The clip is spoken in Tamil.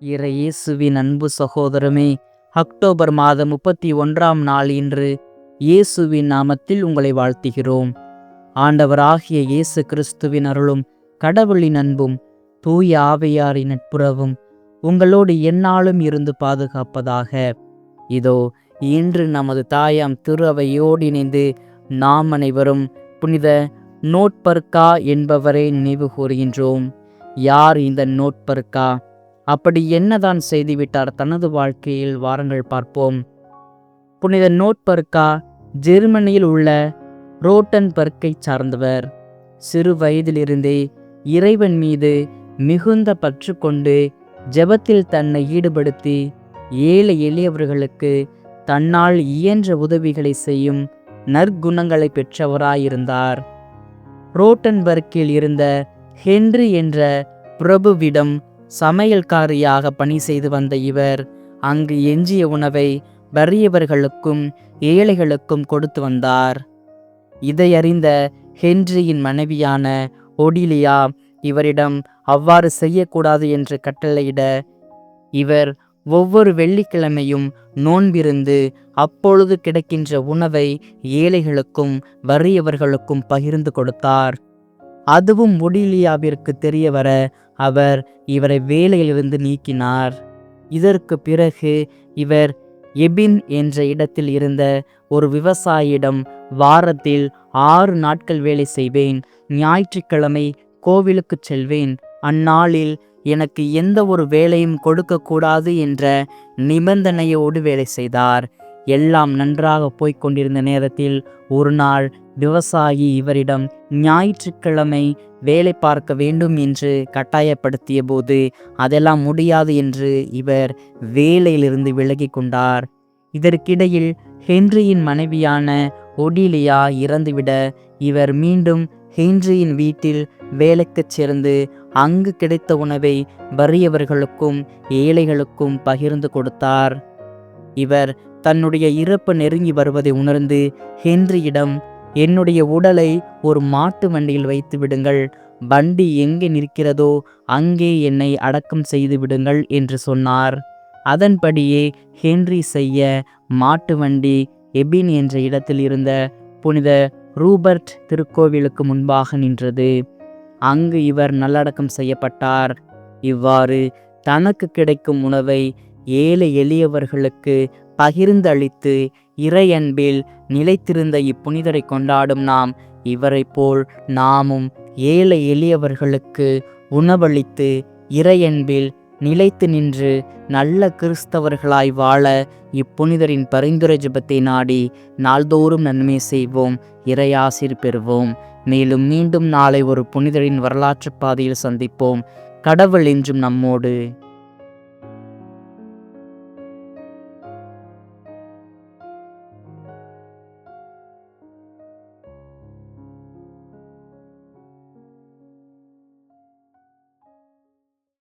இயேசுவின் அன்பு சகோதரமே, அக்டோபர் மாதம் 31ஆம் நாள் இன்று இயேசுவின் நாமத்தில் உங்களை வாழ்த்துகிறோம். ஆண்டவராகிய இயேசு கிறிஸ்துவின் அருளும் கடவுளின் அன்பும் தூய ஆவியாரின் நட்புறவும் உங்களோடு எந்நாளும் இருந்து பாதுகாப்பதாக. இதோ இன்று நமது தாயாம் திரு அவையோடு இணைந்து நாம் அனைவரும் புனித நோட்பர்கா என்பவரை நினைவு கூறுகின்றோம். யார் இந்த நோட்பர்கா? அப்படி என்னதான் செய்துவிட்டார் தனது வாழ்க்கையில்? வாருங்கள் பார்ப்போம். புனித நோட்பர்கா ஜெர்மனியில் உள்ள ரோட்டன்பர்க்கை சார்ந்தவர். சிறு வயதிலிருந்தே இறைவன் மீது மிகுந்த பற்று கொண்டு ஜெபத்தில் தன்னை ஈடுபடுத்தி ஏழை எளியவர்களுக்கு தன்னால் இயன்ற உதவிகளை செய்யும் நற்குணங்களை பெற்றவராயிருந்தார். ரோட்டன்பர்க்கில் இருந்த ஹென்றி என்ற பிரபுவிடம் சமையல்காரியாக பணி செய்து வந்த இவர் அங்கு எஞ்சிய உணவை வறியவர்களுக்கும் ஏழைகளுக்கும் கொடுத்து வந்தார். இதை அறிந்த ஹென்ரியின் மனைவியான ஒடிலியா இவரிடம் அவ்வாறு செய்யக்கூடாது என்று கட்டளையிட இவர் ஒவ்வொரு வெள்ளிக்கிழமையும் நோன்பிருந்து அப்பொழுது கிடைக்கின்ற உணவை ஏழைகளுக்கும் வறியவர்களுக்கும் பகிர்ந்து கொடுத்தார். அதுவும் ஒடிலியாவிற்கு தெரிய வர அவர் இவரை வேலையிலிருந்து நீக்கினார். இதற்கு பிறகு இவர் எபின் என்ற இடத்தில் இருந்த ஒரு விவசாயியிடம் வாரத்தில் 6 நாட்கள் வேலை செய்வேன், ஞாயிற்றுக்கிழமை கோவிலுக்கு செல்வேன், அந்நாளில் எனக்கு எந்த ஒரு வேலையும் கொடுக்கக்கூடாது என்ற நிபந்தனையோடு வேலை செய்தார். எல்லாம் நன்றாக போய்க் கொண்டிருந்த நேரத்தில் ஒரு நாள் விவசாயி இவரிடம் ஞாயிற்றுக்கிழமை வேலை பார்க்க வேண்டும் என்று கட்டாயப்படுத்திய போது அதெல்லாம் முடியாது என்று இவர் வேலையிலிருந்து விலகி கொண்டார். இதற்கிடையில் ஹென்ரியின் மனைவியான ஒடிலியா இறந்துவிட இவர் மீண்டும் ஹென்ரியின் வீட்டில் வேலைக்கு சேர்ந்து அங்கு கிடைத்த உணவை வறியவர்களுக்கும் ஏழைகளுக்கும் பகிர்ந்து கொடுத்தார். இவர் தன்னுடைய இறப்பு நெருங்கி வருவதை உணர்ந்து ஹென்ரியிடம், என்னுடைய உடலை ஒரு மாட்டு வண்டியில் வைத்து விடுங்கள், வண்டி எங்கே நிற்கிறதோ அங்கே என்னை அடக்கம் செய்து விடுங்கள் என்று சொன்னார். அதன்படியே ஹென்றி செய்ய மாட்டு வண்டி எபின் என்ற இடத்தில் இருந்த புனித ரூபர்ட் திருக்கோவிலுக்கு முன்பாக நின்றது. அங்கு இவர் நல்லடக்கம் செய்யப்பட்டார். இவ்வாறு தனக்கு கிடைக்கும் உணவை ஏழை எளியவர்களுக்கு பகிர்ந்து அளித்து இறையன்பில் நிலைத்திருந்த இப்புனிதரை கொண்டாடும் நாம் இவரை போல் நாமும் ஏழை எளியவர்களுக்கு உணவளித்து இறையன்பில் நிலைத்து நின்று நல்ல கிறிஸ்தவர்களாய் வாழ இப்புனிதரின் பரிந்துரை ஜெபத்தை நாடி நாள்தோறும் நன்மை செய்வோம், இறையாசிர் பெறுவோம். மேலும் மீண்டும் நாளை ஒரு புனிதரின் வரலாற்று பாதையில் சந்திப்போம். கடவுள் என்றும் நம்மோடு.